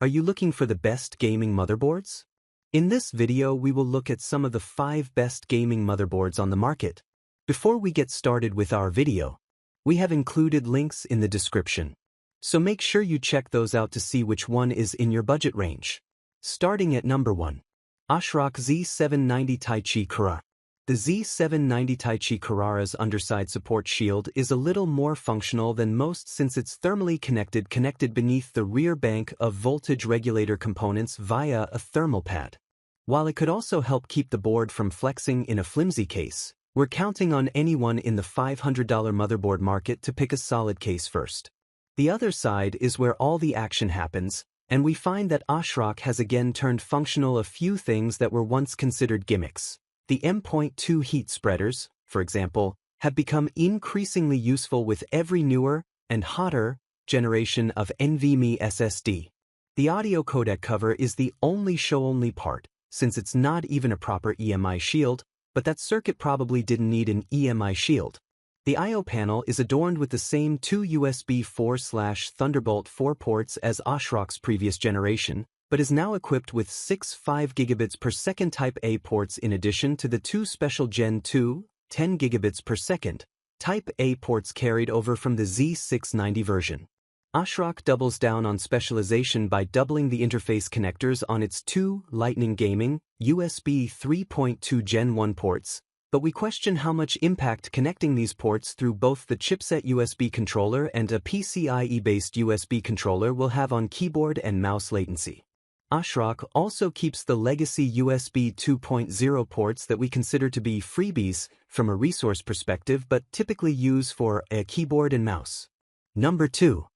Are you looking for the best gaming motherboards? In this video we will look at some of the 5 best gaming motherboards on the market. Before we get started with our video, we have included links in the description, so make sure you check those out to see which one is in your budget range. Starting at number 1. ASRock Z790 Taichi Carrara. The Z790 Taichi Carrara's underside support shield is a little more functional than most since it's thermally connected beneath the rear bank of voltage regulator components via a thermal pad. While it could also help keep the board from flexing in a flimsy case, we're counting on anyone in the $500 motherboard market to pick a solid case first. The other side is where all the action happens, and we find that ASRock has again turned functional a few things that were once considered gimmicks. The M.2 heat spreaders, for example, have become increasingly useful with every newer and hotter generation of NVMe SSD. The audio codec cover is the only show-only part, since it's not even a proper EMI shield, but that circuit probably didn't need an EMI shield. The I/O panel is adorned with the same 2 USB 4/Thunderbolt 4 ports as ASRock's previous generation, but is now equipped with 6 5 gigabits per second Type A ports in addition to the 2 special Gen 2, 10 gigabits per second, Type A ports carried over from the Z690 version. ASRock doubles down on specialization by doubling the interface connectors on its 2 Lightning Gaming USB 3.2 Gen 1 ports, but we question how much impact connecting these ports through both the chipset USB controller and a PCIe-based USB controller will have on keyboard and mouse latency. ASRock also keeps the legacy USB 2.0 ports that we consider to be freebies from a resource perspective but typically use for a keyboard and mouse. Number 2.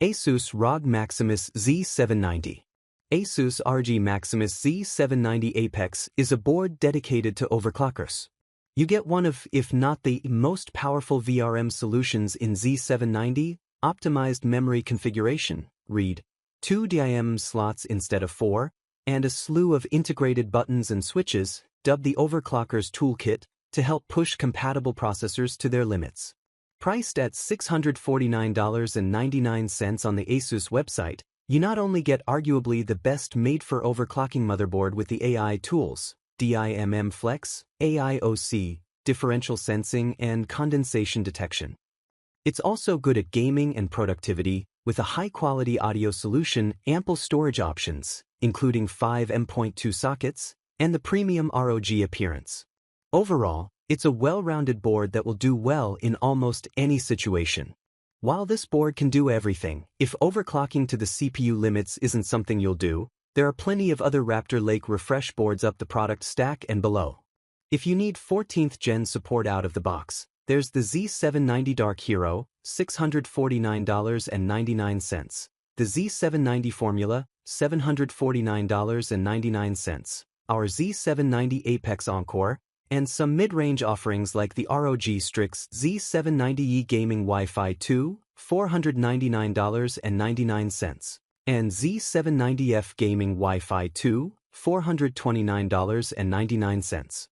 ASUS ROG MAXIMUS Z790. ASUS ROG MAXIMUS Z790 Apex is a board dedicated to overclockers. You get one of, if not the most powerful VRM solutions in Z790, optimized memory configuration, read 2 DIMM slots instead of 4, and a slew of integrated buttons and switches, dubbed the Overclockers Toolkit, to help push compatible processors to their limits. Priced at $649.99 on the ASUS website, you not only get arguably the best made-for-overclocking motherboard with the AI tools, DIMM Flex, AIOC, differential sensing, and condensation detection. It's also good at gaming and productivity, with a high-quality audio solution, ample storage options, including 5 M.2 sockets, and the premium ROG appearance. Overall, it's a well-rounded board that will do well in almost any situation. While this board can do everything, if overclocking to the CPU limits isn't something you'll do, there are plenty of other Raptor Lake refresh boards up the product stack and below. If you need 14th gen support out of the box, there's the Z790 Dark Hero, $649.99, the Z790 Formula, $749.99, our Z790 Apex Encore, and some mid-range offerings like the ROG Strix Z790E Gaming Wi-Fi 2, $499.99, and Z790F Gaming Wi-Fi 2, $429.99.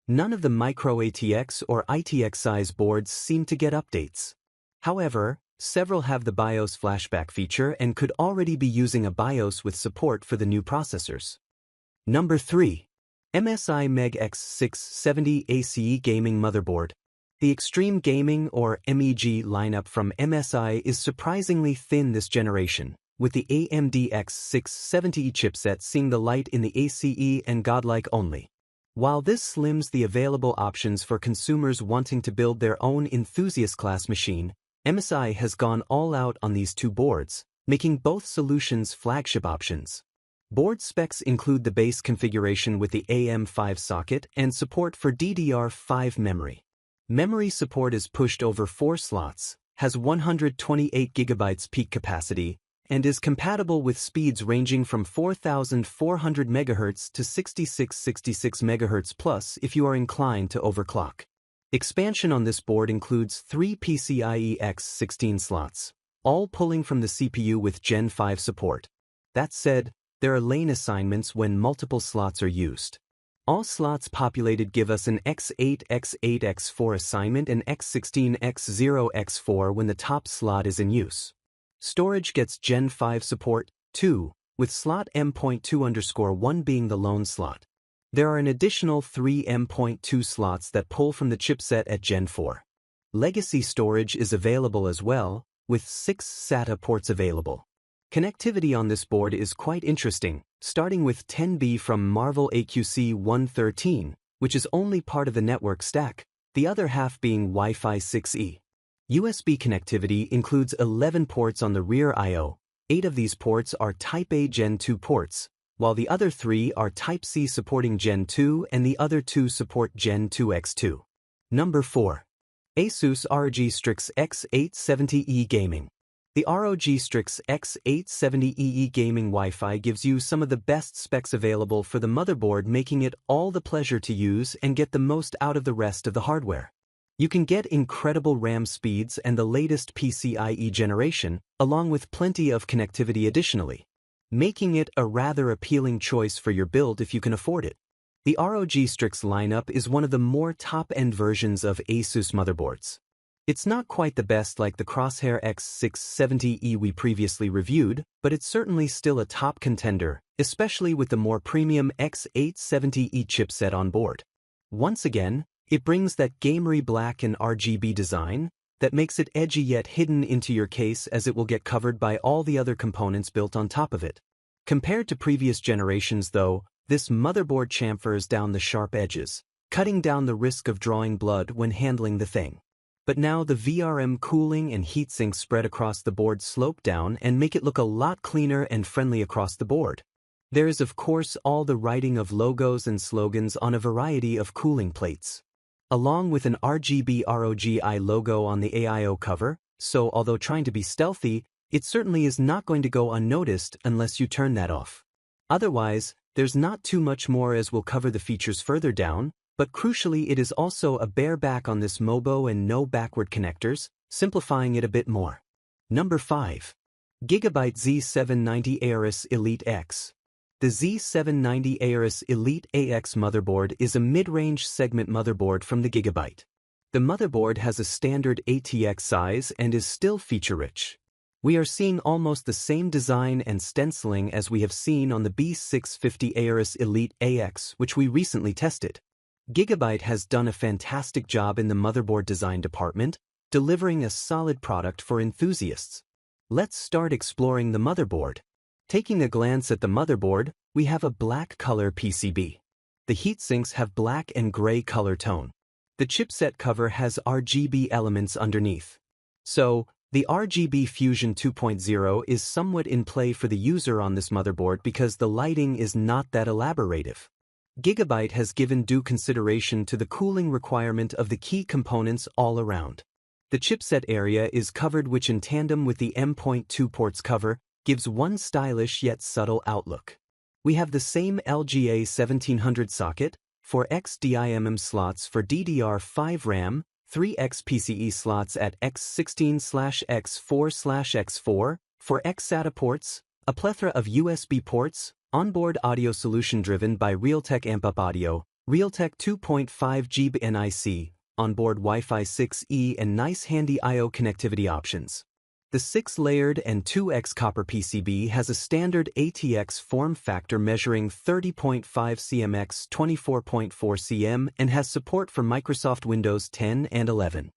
None of the micro ATX or ITX size boards seem to get updates. However, several have the BIOS flashback feature and could already be using a BIOS with support for the new processors. Number 3. MSI MEG X670E ACE Gaming Motherboard. The Extreme Gaming or MEG lineup from MSI is surprisingly thin this generation, with the AMD X670E chipset seeing the light in the ACE and godlike only. While this slims the available options for consumers wanting to build their own enthusiast-class machine, MSI has gone all out on these 2 boards, making both solutions flagship options. Board specs include the base configuration with the AM5 socket and support for DDR5 memory. Memory support is pushed over 4 slots, has 128 GB peak capacity, and is compatible with speeds ranging from 4,400 MHz to 6666 MHz plus if you are inclined to overclock. Expansion on this board includes 3 PCIe X16 slots, all pulling from the CPU with Gen 5 support. That said, there are lane assignments when multiple slots are used. All slots populated give us an X8, X8, X4 assignment and X16, X0, X4 when the top slot is in use. Storage gets Gen 5 support, too, with slot M.2_1 being the lone slot. There are an additional 3 M.2 slots that pull from the chipset at Gen 4. Legacy storage is available as well, with 6 SATA ports available. Connectivity on this board is quite interesting, starting with 10B from Marvel AQC113, which is only part of the network stack, the other half being Wi-Fi 6E. USB connectivity includes 11 ports on the rear I/O. 8 of these ports are Type-A Gen 2 ports, while the other 3 are Type-C supporting Gen 2 and the other 2 support Gen 2X2. Number 4. ASUS ROG Strix X670E Gaming. The ROG Strix X670E Gaming Wi-Fi gives you some of the best specs available for the motherboard, making it all the pleasure to use and get the most out of the rest of the hardware. You can get incredible RAM speeds and the latest PCIe generation, along with plenty of connectivity additionally, making it a rather appealing choice for your build if you can afford it. The ROG Strix lineup is one of the more top-end versions of ASUS motherboards. It's not quite the best like the Crosshair X670E we previously reviewed, but it's certainly still a top contender, especially with the more premium X870E chipset on board. Once again, it brings that gamery black and RGB design that makes it edgy yet hidden into your case, as it will get covered by all the other components built on top of it. Compared to previous generations though, this motherboard chamfers down the sharp edges, cutting down the risk of drawing blood when handling the thing. But now the VRM cooling and heatsink spread across the board slope down and make it look a lot cleaner and friendly across the board. There is of course all the writing of logos and slogans on a variety of cooling plates, along with an RGB ROGI logo on the AIO cover, so although trying to be stealthy, it certainly is not going to go unnoticed unless you turn that off. Otherwise, there's not too much more, as we'll cover the features further down, but crucially it is also a bare back on this MOBO and no backward connectors, simplifying it a bit more. Number 5. GIGABYTE Z790 AORUS Elite X. The Z790 AORUS Elite AX motherboard is a mid-range segment motherboard from the GIGABYTE. The motherboard has a standard ATX size and is still feature-rich. We are seeing almost the same design and stenciling as we have seen on the B650 AORUS Elite AX, which we recently tested. GIGABYTE has done a fantastic job in the motherboard design department, delivering a solid product for enthusiasts. Let's start exploring the motherboard. Taking a glance at the motherboard, we have a black color PCB. The heatsinks have black and gray color tone. The chipset cover has RGB elements underneath. So, the RGB Fusion 2.0 is somewhat in play for the user on this motherboard because the lighting is not that elaborative. GIGABYTE has given due consideration to the cooling requirement of the key components all around. The chipset area is covered, which in tandem with the M.2 ports cover, gives one stylish yet subtle outlook. We have the same LGA 1700 socket, 4 XDIMM slots for DDR5 RAM, 3 XPCE slots at X16/X4/X4, 4 XSATA ports, a plethora of USB ports, onboard audio solution driven by Realtek AmpUp Audio, Realtek 2.5 GB NIC, onboard Wi-Fi 6E, and nice handy I/O connectivity options. The 6-layered and 2X copper PCB has a standard ATX form factor measuring 30.5 cm x 24.4 cm and has support for Microsoft Windows 10 and 11.